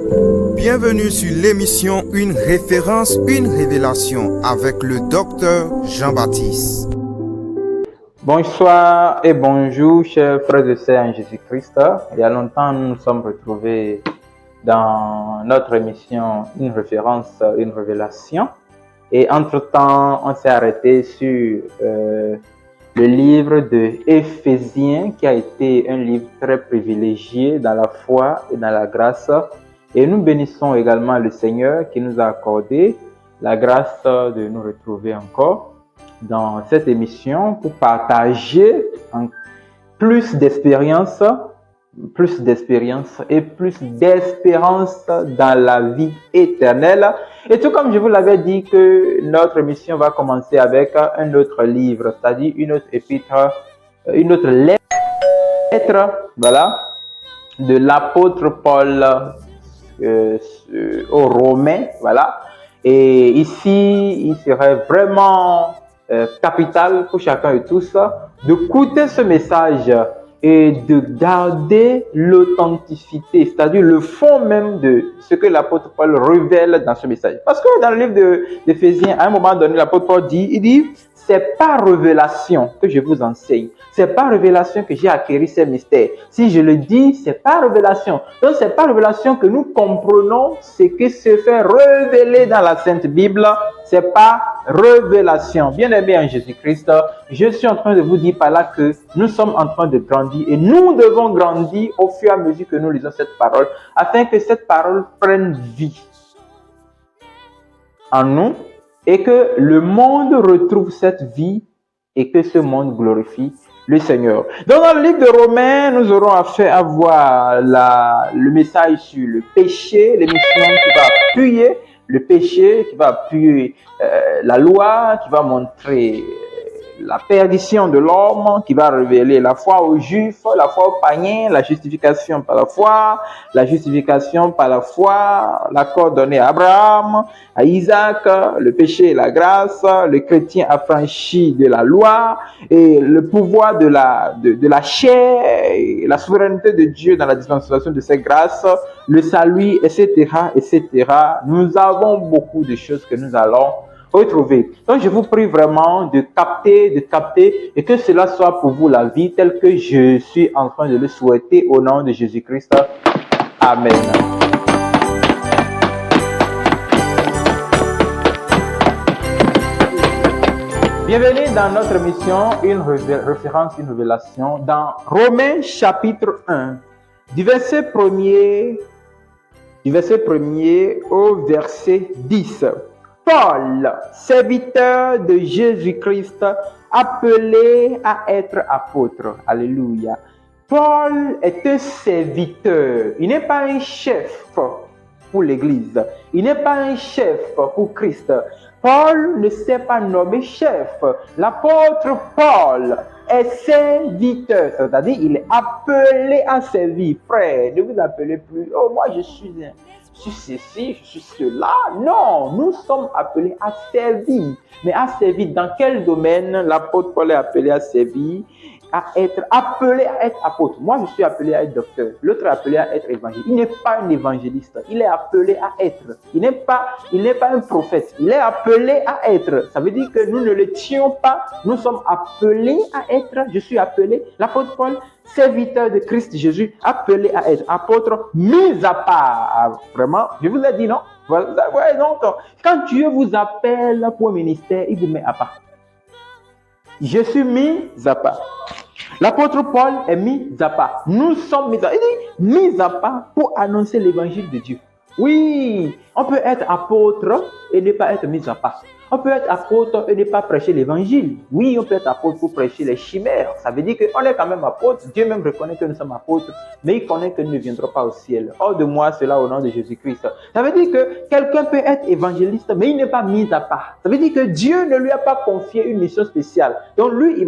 Bienvenue sur l'émission Une référence, une révélation avec le docteur Jean-Baptiste. Bonsoir et bonjour, chers frères et sœurs en Jésus-Christ. Il y a longtemps, nous nous sommes retrouvés dans notre émission Une référence, une révélation. Et entre-temps, on s'est arrêté sur le livre de Éphésiens, qui a été un livre très privilégié dans la foi et dans la grâce. Et nous bénissons également le Seigneur qui nous a accordé la grâce de nous retrouver encore dans cette émission pour partager plus d'expérience et plus d'espérance dans la vie éternelle. Et tout comme je vous l'avais dit que notre émission va commencer avec un autre livre, c'est-à-dire une autre épître, une autre lettre, voilà, de l'apôtre Paul aux Romains, voilà. Et ici, il serait vraiment capital pour chacun et tous de écouter ce message et de garder l'authenticité, c'est-à-dire le fond même de ce que l'apôtre Paul révèle dans ce message. Parce que dans le livre d'Éphésiens, à un moment donné, l'apôtre Paul dit, c'est par révélation que je vous enseigne. C'est par révélation que j'ai acquis ces mystères. Si je le dis, c'est par révélation. Donc, c'est par révélation que nous comprenons ce qui se fait révéler dans la Sainte Bible. C'est par révélation. Bien-aimés en Jésus-Christ, je suis en train de vous dire par là que nous sommes en train de grandir et nous devons grandir au fur et à mesure que nous lisons cette parole afin que cette parole prenne vie en nous et que le monde retrouve cette vie et que ce monde glorifie le Seigneur. Donc, dans le livre de Romains, nous aurons à voir le message sur le péché, l'émission qui va appuyer le péché, qui va appuyer la loi, qui va montrer la perdition de l'homme, qui va révéler la foi aux Juifs, la foi aux païens, la justification par la foi, l'accord donné à Abraham, à Isaac, le péché et la grâce, le chrétien affranchi de la loi et le pouvoir de la chair, et la souveraineté de Dieu dans la dispensation de ses grâces, le salut, etc., etc. Nous avons beaucoup de choses que nous allons retrouver. Donc, je vous prie vraiment de capter et que cela soit pour vous la vie telle que je suis en train de le souhaiter au nom de Jésus-Christ. Amen. Bienvenue dans notre émission Une référence, une révélation dans Romains chapitre 1, du verset 1er au verset 10. Paul, serviteur de Jésus-Christ, appelé à être apôtre. Alléluia. Paul est un serviteur. Il n'est pas un chef pour l'Église. Il n'est pas un chef pour Christ. Paul ne s'est pas nommé chef. L'apôtre Paul est serviteur, c'est-à-dire il est appelé à servir. Frère, ne vous appelez plus, oh moi je suis ceci, je suis cela. Non, nous sommes appelés à servir. Mais à servir dans quel domaine l'apôtre Paul est appelé à servir? À être appelé à être apôtre. Moi, je suis appelé à être docteur. L'autre est appelé à être évangéliste. Il n'est pas un évangéliste. Il est appelé à être. Il n'est pas un prophète. Il est appelé à être. Ça veut dire que nous ne le tuons pas. Nous sommes appelés à être. Je suis appelé, l'apôtre Paul, serviteur de Christ Jésus, appelé à être apôtre, mis à part. Vraiment, je vous ai dit non. Ouais, non. Quand Dieu vous appelle pour un ministère, il vous met à part. Je suis mis à part. L'apôtre Paul est mis à part. Nous sommes mis à part pour annoncer l'évangile de Dieu. Oui, on peut être apôtre et ne pas être mis à part. On peut être apôtre et ne pas prêcher l'évangile. Oui, on peut être apôtre pour prêcher les chimères. Ça veut dire qu'on est quand même apôtre. Dieu même reconnaît que nous sommes apôtres, mais il connaît que nous ne viendrons pas au ciel. Hors de moi, cela au nom de Jésus-Christ. Ça veut dire que quelqu'un peut être évangéliste, mais il n'est pas mis à part. Ça veut dire que Dieu ne lui a pas confié une mission spéciale. Donc lui, il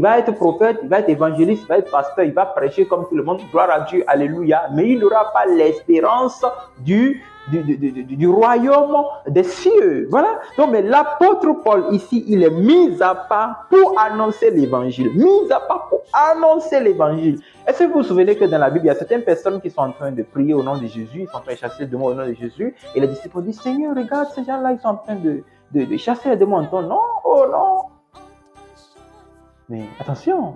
va être prophète, il va être évangéliste, il va être pasteur, il va prêcher comme tout le monde. Gloire à Dieu, alléluia. Mais il n'aura pas l'espérance du du royaume des cieux. Voilà. Donc, mais l'apôtre Paul ici, il est mis à part pour annoncer l'évangile. Mis à part pour annoncer l'évangile. Est-ce que vous vous souvenez que dans la Bible, il y a certaines personnes qui sont en train de prier au nom de Jésus, ils sont en train de chasser les démons au nom de Jésus, et les disciples disent, Seigneur, regarde, ces gens-là, ils sont en train de chasser les démons en ton nom. Oh non. Mais attention,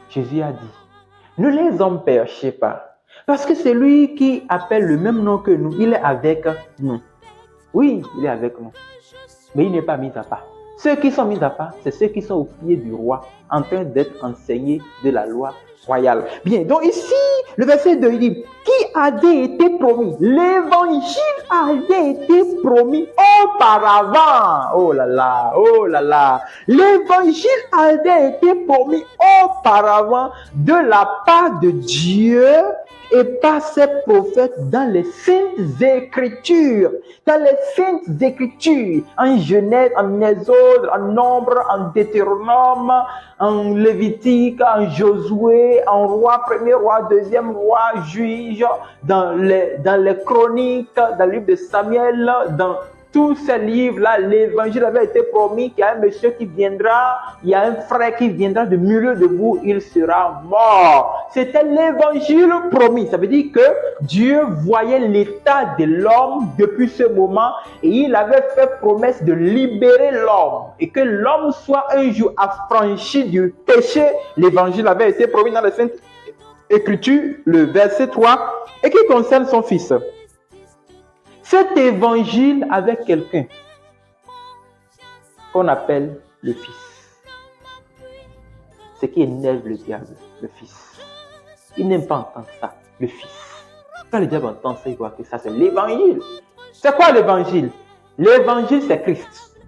Jésus a dit, ne les empêchez pas. Parce que celui qui appelle le même nom que nous, il est avec nous. Oui, il est avec nous. Mais il n'est pas mis à part. Ceux qui sont mis à part, c'est ceux qui sont au pied du roi, en train d'être enseignés de la loi royale. Bien, donc ici, le verset 2, il dit, qui avait été promis? L'évangile avait été promis auparavant. Oh là là, oh là là. L'évangile avait été promis auparavant de la part de Dieu et par ses prophètes dans les saintes écritures. Dans les saintes écritures, en Genèse, en Exode, en Nombre, en Deutéronome, en Lévitique, en Josué, en Roi, premier roi, deuxième roi, juge, dans les chroniques, dans le livre de Samuel, dans tous ces livres-là, l'évangile avait été promis qu'il y a un monsieur qui viendra, il y a un frère qui viendra du milieu de vous, il sera mort. C'était l'évangile promis. Ça veut dire que Dieu voyait l'état de l'homme depuis ce moment et il avait fait promesse de libérer l'homme et que l'homme soit un jour affranchi du péché. L'évangile avait été promis dans la Sainte Écriture, le verset 3, et qui concerne son fils. Cet évangile avec quelqu'un qu'on appelle le Fils. Ce qui énerve le diable, le Fils. Il n'aime pas entendre ça, le Fils. Quand le diable entend ça, il voit que ça c'est l'évangile. C'est quoi l'évangile? L'évangile c'est Christ.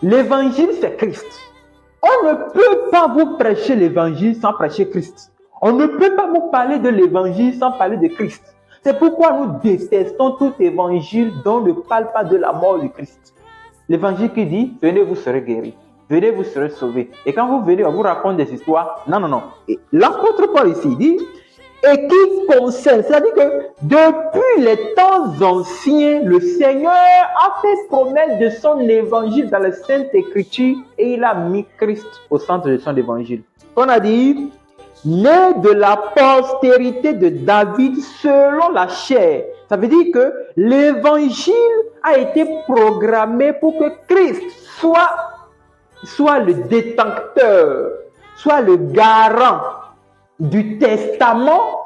L'évangile c'est Christ. On ne peut pas vous prêcher l'évangile sans prêcher Christ. On ne peut pas vous parler de l'évangile sans parler de Christ. C'est pourquoi nous détestons tout évangile dont ne parle pas de la mort du Christ. L'évangile qui dit, venez, vous serez guéris. Venez, vous serez sauvés. Et quand vous venez, on vous raconte des histoires. Non, non, non. Et l'apôtre Paul ici dit, et qui concerne, c'est-à-dire que depuis les temps anciens, le Seigneur a fait promesse de son évangile dans la Sainte Écriture et il a mis Christ au centre de son évangile. On a dit, né de la postérité de David selon la chair. Ça veut dire que l'évangile a été programmé pour que Christ soit le détenteur, soit le garant du testament,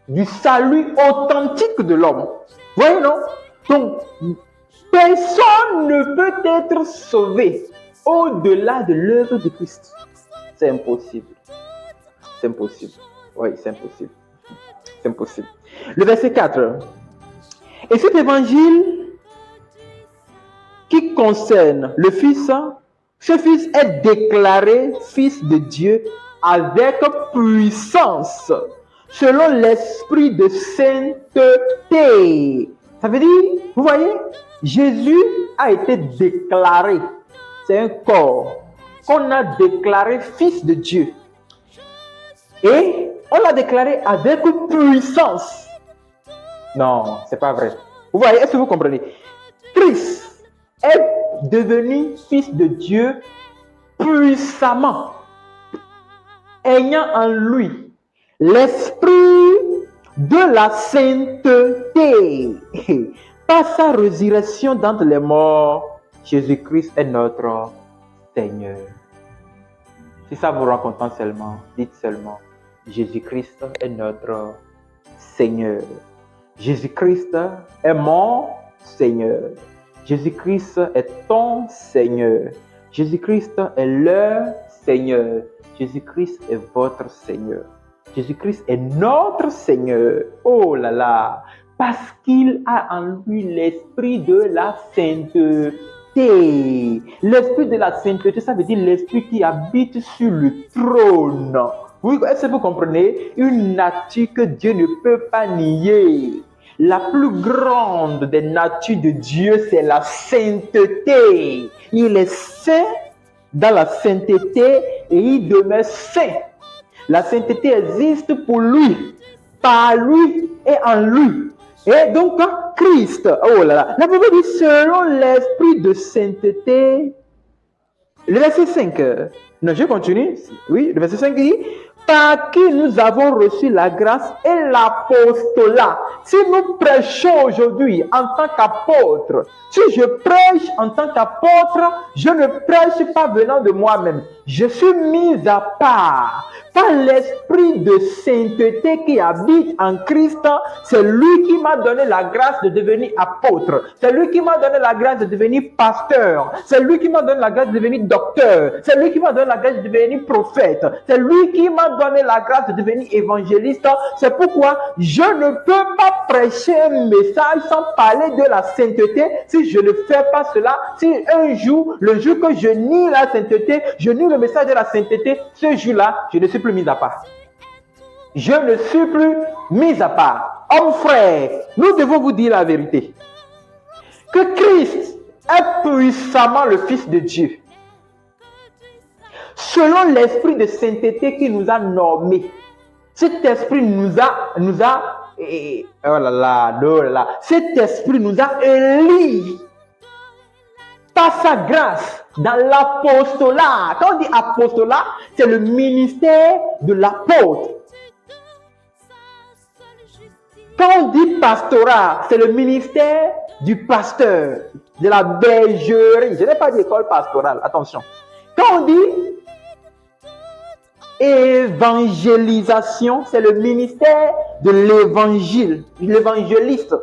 du salut authentique de l'homme. Voyez, non? Donc, personne ne peut être sauvé au-delà de l'œuvre de Christ. C'est impossible. C'est impossible. Oui, c'est impossible. C'est impossible. Le verset 4. Et cet évangile qui concerne le Fils, ce Fils est déclaré Fils de Dieu avec puissance, selon l'esprit de sainteté. Ça veut dire, vous voyez, Jésus a été déclaré. C'est un corps qu'on a déclaré Fils de Dieu. Et on l'a déclaré avec puissance. Non, c'est pas vrai. Vous voyez, est-ce que vous comprenez? Christ est devenu Fils de Dieu puissamment, ayant en lui l'esprit de la sainteté. Par sa résurrection d'entre les morts, Jésus-Christ est notre Seigneur. Si ça vous rend content seulement, dites seulement, Jésus-Christ est notre Seigneur. Jésus-Christ est mon Seigneur. Jésus-Christ est ton Seigneur. Jésus-Christ est leur Seigneur. Jésus-Christ est votre Seigneur. Jésus-Christ est notre Seigneur. Oh là là! Parce qu'il a en lui l'esprit de la sainteté. L'esprit de la sainteté, ça veut dire l'esprit qui habite sur le trône. Oui, est-ce que vous comprenez? Une nature que Dieu ne peut pas nier. La plus grande des natures de Dieu, c'est la sainteté. Il est saint dans la sainteté et il demeure saint. La sainteté existe pour lui, par lui et en lui. Et donc, Christ, oh là là, la Bible dit selon l'esprit de sainteté. Le verset 5, non, je continue. Oui, le verset 5 dit, par qui nous avons reçu la grâce et l'apostolat. Si nous prêchons aujourd'hui en tant qu'apôtre, si je prêche en tant qu'apôtre, je ne prêche pas venant de moi-même. Je suis mis à part par l'esprit de sainteté qui habite en Christ. C'est lui qui m'a donné la grâce de devenir apôtre. C'est lui qui m'a donné la grâce de devenir pasteur. C'est lui qui m'a donné la grâce de devenir docteur. C'est lui qui m'a donné la grâce de devenir prophète. C'est lui qui m'a donné la grâce de devenir évangéliste. C'est pourquoi je ne peux pas prêcher un message sans parler de la sainteté si je ne fais pas cela. Si un jour, le jour que je nie la sainteté, je nie le message de la sainteté, ce jour-là, je ne suis plus mis à part. Je ne suis plus mis à part. Hommes frères, nous devons vous dire la vérité. Que Christ est puissamment le Fils de Dieu. Selon l'esprit de sainteté qui nous a normés. Cet esprit nous a cet esprit nous a élis par sa grâce dans l'apostolat. Quand on dit apostolat, c'est le ministère de l'apôtre. Quand on dit pastorat, c'est le ministère du pasteur, de la bergerie. Je n'ai pas dit école pastorale, attention. Quand on dit évangélisation, c'est le ministère de l'évangile, l'évangéliste.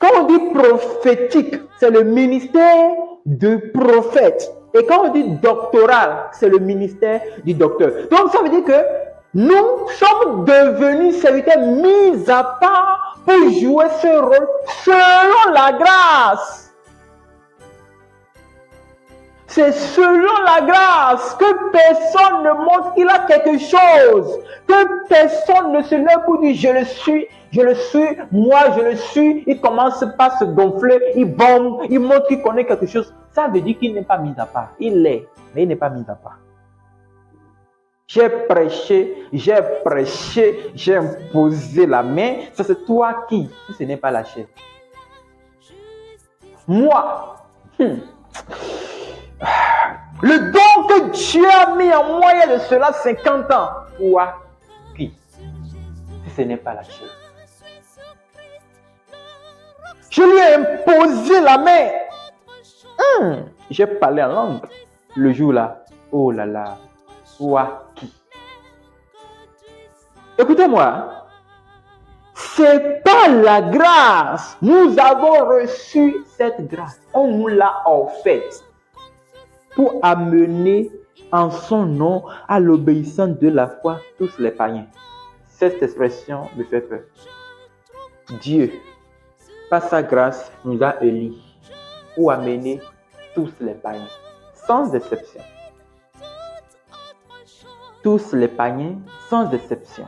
Quand on dit prophétique, c'est le ministère de prophète. Et quand on dit doctoral, c'est le ministère du docteur. Donc ça veut dire que nous sommes devenus serviteurs mis à part pour jouer ce rôle selon la grâce. C'est selon la grâce que personne ne montre qu'il a quelque chose. Que personne ne se lève pour dire je le suis, moi je le suis. Il commence par se gonfler, il bombe, il montre qu'il connaît quelque chose. Ça veut dire qu'il n'est pas mis à part. Il l'est, mais il n'est pas mis à part. J'ai prêché, j'ai imposé la main. Ça c'est toi qui, si ce n'est pas la chair. Moi, le don que Dieu a mis en moi il y a de cela 50 ans. Toi qui, si ce n'est pas la chair. Je lui ai imposé la main. J'ai parlé en langue. Le jour-là, oh là là, toi qui. Écoutez-moi, c'est pas la grâce. Nous avons reçu cette grâce. On nous l'a offerte pour amener en son nom à l'obéissance de la foi tous les païens. Cette expression me fait peur. Dieu, par sa grâce, nous a élis pour amener tous les païens, sans exception. Tous les païens, sans exception.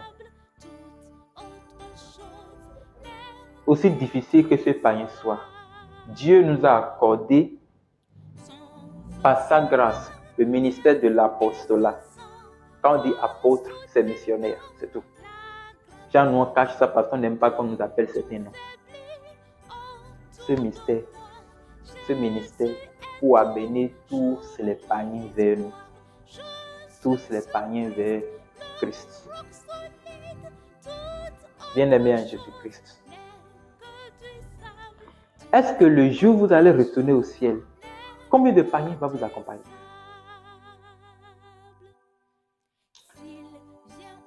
Aussi difficile que ce païen soit, Dieu nous a accordé par sa grâce le ministère de l'apostolat. Quand on dit apôtre, c'est missionnaire, c'est tout. Jean, nous on cache ça parce qu'on n'aime pas qu'on nous appelle certains noms. Ce ministère pour amener tous les païens vers nous. Tous les païens vers Christ. Bien-aimés en Jésus-Christ. Est-ce que le jour où vous allez retourner au ciel, combien de païens va vous accompagner?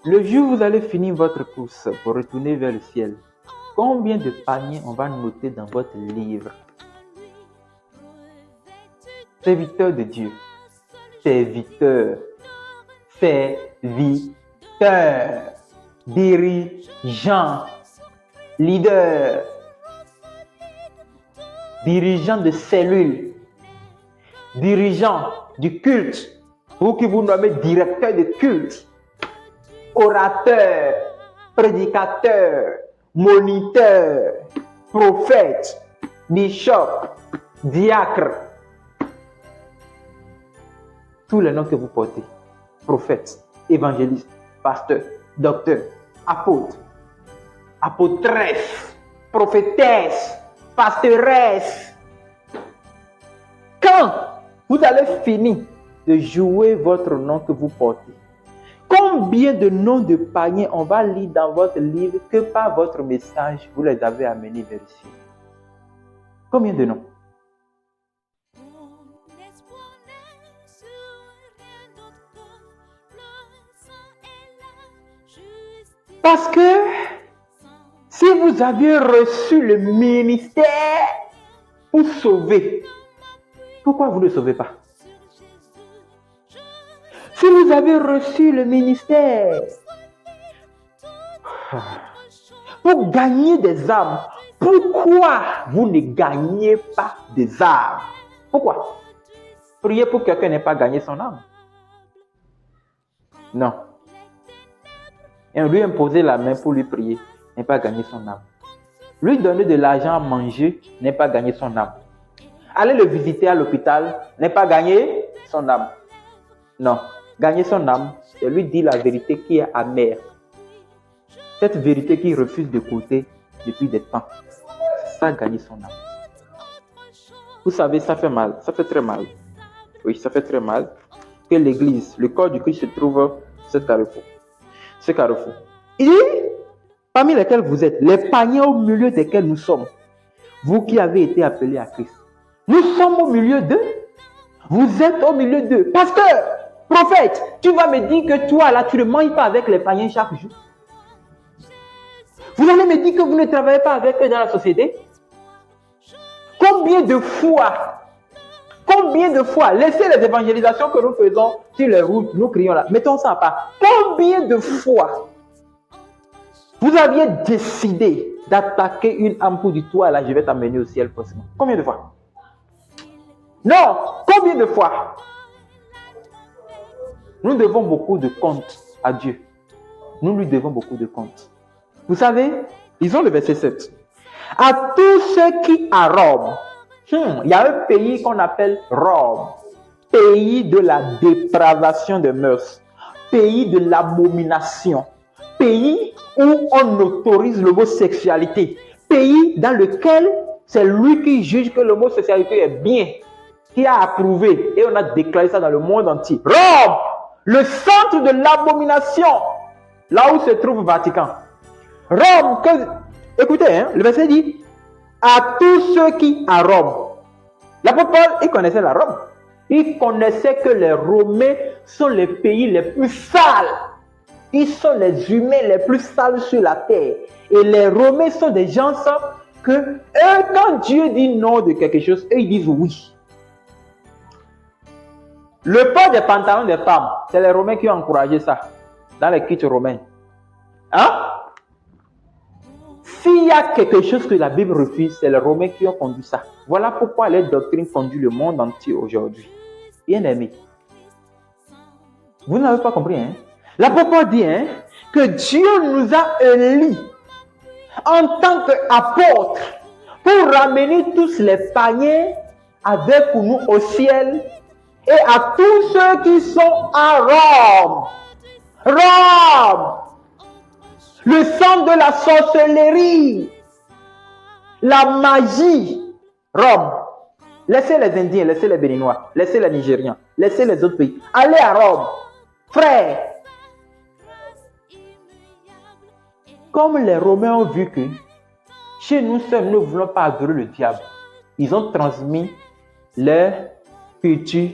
Le jour où vous allez finir votre course pour retourner vers le ciel, combien de païens on va noter dans votre livre? Serviteur de Dieu. Serviteur. Dirigeant. Leader. Dirigeant de cellule. Dirigeant du culte. Vous qui vous nommez directeur de culte. Orateur. Prédicateur. Moniteur. Prophète. Bishop. Diacre. Tous les noms que vous portez. Prophète. Évangéliste. Pasteur. Docteur. Apôtre. apôtresse, prophétesse, pastoresse. Quand vous allez finir de jouer votre nom que vous portez, combien de noms de païens on va lire dans votre livre que par votre message, vous les avez amenés vers ici? Combien de noms? Parce que si vous aviez reçu le ministère pour sauver, pourquoi vous ne le sauvez pas? Si vous avez reçu le ministère pour gagner des âmes, pourquoi vous ne gagnez pas des âmes? Pourquoi? Priez pour que quelqu'un n'ait pas gagné son âme. Non. Et lui imposer la main pour lui prier n'est pas gagner son âme. Lui donner de l'argent à manger n'est pas gagner son âme. Aller le visiter à l'hôpital n'est pas gagner son âme. Non. Gagner son âme, c'est lui dire la vérité qui est amère. Cette vérité qu'il refuse d'écouter depuis des temps. C'est ça, gagner son âme. Vous savez, ça fait mal. Ça fait très mal. Oui, ça fait très mal que l'église, le corps du Christ se trouve ce carrefour. Ce carrefour. Et parmi lesquels vous êtes, les païens au milieu desquels nous sommes, vous qui avez été appelés à Christ, nous sommes au milieu d'eux. Vous êtes au milieu d'eux. Pasteur, prophète, tu vas me dire que toi, là, tu ne manges pas avec les païens chaque jour. Vous allez me dire que vous ne travaillez pas avec eux dans la société. Combien de fois, laissez les évangélisations que nous faisons sur les routes, nous crions là, mettons ça à part. Combien de fois vous aviez décidé d'attaquer une âme pour dire, toi là, je vais t'amener au ciel forcément? Combien de fois? Non, combien de fois? Nous devons beaucoup de comptes à Dieu. Nous lui devons beaucoup de comptes. Vous savez, ils ont le verset 7. À tous ceux qui à Rome, il y a un pays qu'on appelle Rome, pays de la dépravation des mœurs, pays de l'abomination, pays où on autorise l'homosexualité, pays dans lequel c'est lui qui juge que l'homosexualité est bien, qui a approuvé, et on a déclaré ça dans le monde entier. Rome, le centre de l'abomination, là où se trouve Vatican. Rome, écoutez, le verset dit, à tous ceux qui à Rome. L'apôtre Paul, il connaissait la Rome. Il connaissait que les Romains sont les pays les plus sales. Ils sont les humains les plus sales sur la terre. Et les Romains sont des gens que, eux, quand Dieu dit non de quelque chose, eux, ils disent oui. Le port des pantalons des femmes, c'est les Romains qui ont encouragé ça dans les cultes romains. Hein? S'il y a quelque chose que la Bible refuse, c'est les Romains qui ont conduit ça. Voilà pourquoi les doctrines conduisent le monde entier aujourd'hui. Bien aimé. Vous n'avez pas compris, hein? L'apôtre dit que Dieu nous a élus en tant qu'apôtres pour ramener tous les païens avec nous au ciel et à tous ceux qui sont à Rome. Rome! Le sang de la sorcellerie, la magie, Rome. Laissez les Indiens, laissez les Béninois, laissez les Nigériens, laissez les autres pays. Allez à Rome, frère. Comme les Romains ont vu que chez nous seuls, nous ne voulons pas adorer le diable, ils ont transmis leur culture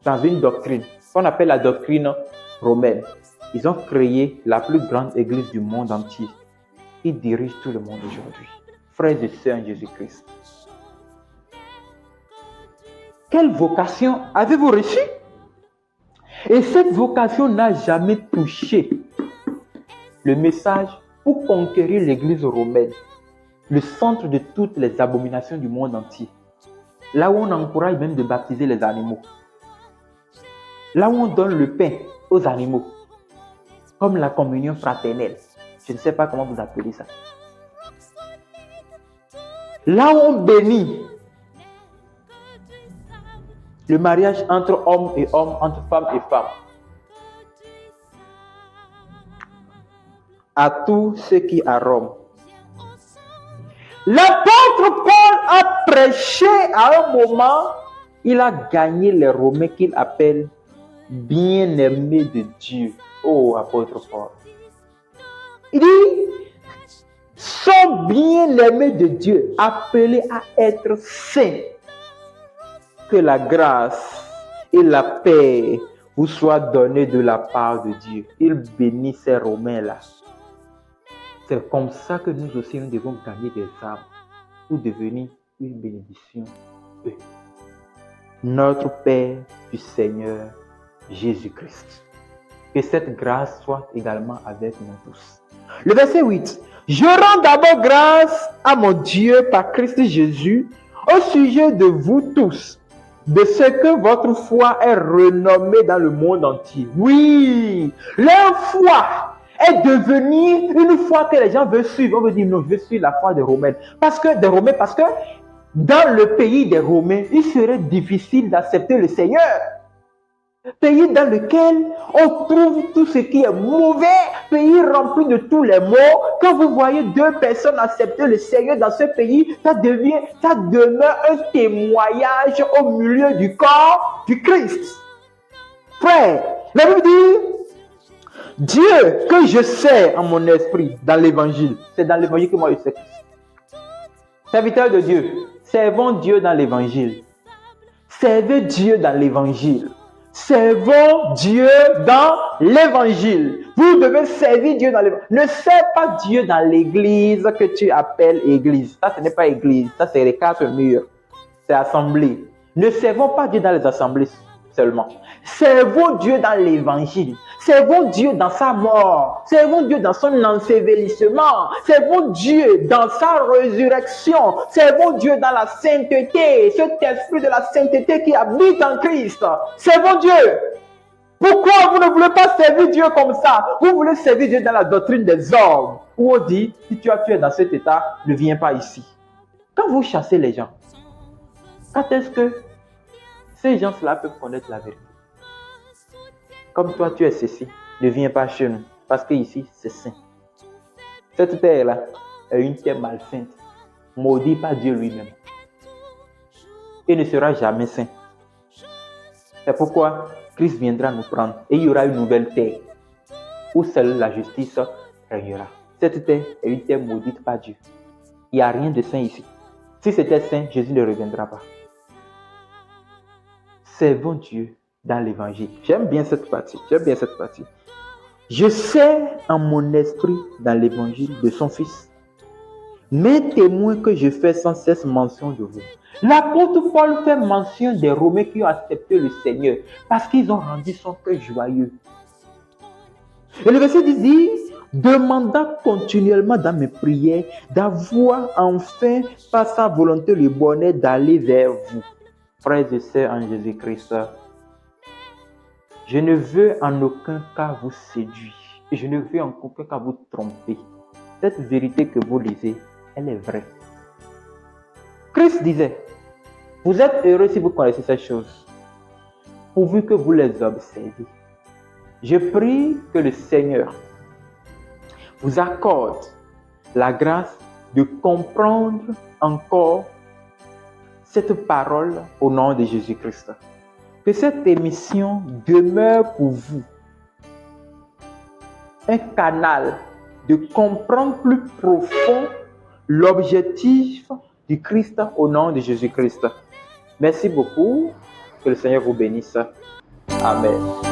dans une doctrine qu'on appelle la doctrine romaine. Ils ont créé la plus grande église du monde entier qui dirige tout le monde aujourd'hui. Frères et sœurs en Jésus-Christ. Quelle vocation avez-vous reçue? Et cette vocation n'a jamais touché le message pour conquérir l'église romaine, le centre de toutes les abominations du monde entier. Là où on encourage même de baptiser les animaux. Là où on donne le pain aux animaux. Comme la communion fraternelle. Je ne sais pas comment vous appelez ça. Là où on bénit le mariage entre hommes et hommes, entre femmes et femmes. À tous ceux qui à Rome, L'apôtre Paul a prêché à un moment, il a gagné les Romains qu'il appelle bien-aimés de Dieu. Oh, apôtre Paul. Il dit, sont bien-aimés de Dieu, appelés à être saints. Que la grâce et la paix vous soient données de la part de Dieu. Il bénit ces Romains-là. C'est comme ça que nous aussi, nous devons gagner des âmes pour devenir une bénédiction. Notre Père du Seigneur Jésus-Christ. Que cette grâce soit également avec nous tous. Le verset 8. Je rends d'abord grâce à mon Dieu par Christ Jésus au sujet de vous tous, de ce que votre foi est renommée dans le monde entier. Oui, leur foi est devenue une foi que les gens veulent suivre. On veut dire non, je veux suivre la foi des Romains. Parce que dans le pays des Romains, il serait difficile d'accepter le Seigneur. Pays dans lequel on trouve tout ce qui est mauvais, pays rempli de tous les maux. Quand vous voyez deux personnes accepter le Seigneur dans ce pays, ça demeure un témoignage au milieu du corps du Christ. Frère, la Bible dit, Dieu que je sais en mon esprit dans l'évangile, c'est dans l'évangile que moi je sais Christ. Serviteur de Dieu, servons Dieu dans l'évangile. Servez Dieu dans l'évangile. Servons Dieu dans l'évangile. Vous devez servir Dieu dans l'évangile. Ne sers pas Dieu dans l'église que tu appelles église. Ça, ce n'est pas église. Ça, c'est les 4 murs. C'est assemblée. Ne servons pas Dieu dans les assemblées seulement. Servons Dieu dans l'évangile. Servons Dieu dans sa mort. Servons Dieu dans son ensevelissement. Servons Dieu dans sa résurrection. Servons Dieu dans la sainteté. Cet esprit de la sainteté qui habite en Christ. Servons Dieu. Pourquoi vous ne voulez pas servir Dieu comme ça? Vous voulez servir Dieu dans la doctrine des hommes. Où on dit, si tu es dans cet état, ne viens pas ici. Quand vous chassez les gens, quand est-ce que ces gens-là peuvent connaître la vérité? Comme toi, tu es ceci, ne viens pas chez nous, parce que ici, c'est saint. Cette terre-là est une terre malsainte, maudite par Dieu lui-même. Et ne sera jamais saint. C'est pourquoi Christ viendra nous prendre et il y aura une nouvelle terre où seule la justice régnera. Cette terre est une terre maudite par Dieu. Il n'y a rien de saint ici. Si c'était saint, Jésus ne reviendra pas. Servons Dieu dans l'évangile. J'aime bien cette partie. Je sais en mon esprit dans l'évangile de son Fils, mes témoins que je fais sans cesse mention de vous. L'apôtre Paul fait mention des Romains qui ont accepté le Seigneur parce qu'ils ont rendu son cœur joyeux. Et le verset dit, demandant continuellement dans mes prières d'avoir enfin par sa volonté le bonheur d'aller vers vous. Frères et sœurs en Jésus-Christ, je ne veux en aucun cas vous séduire. Et je ne veux en aucun cas vous tromper. Cette vérité que vous lisez, elle est vraie. Christ disait, vous êtes heureux si vous connaissez ces choses, pourvu que vous les observez. Je prie que le Seigneur vous accorde la grâce de comprendre encore cette parole au nom de Jésus-Christ. Que cette émission demeure pour vous un canal de comprendre plus profond l'objectif du Christ au nom de Jésus-Christ. Merci beaucoup. Que le Seigneur vous bénisse. Amen.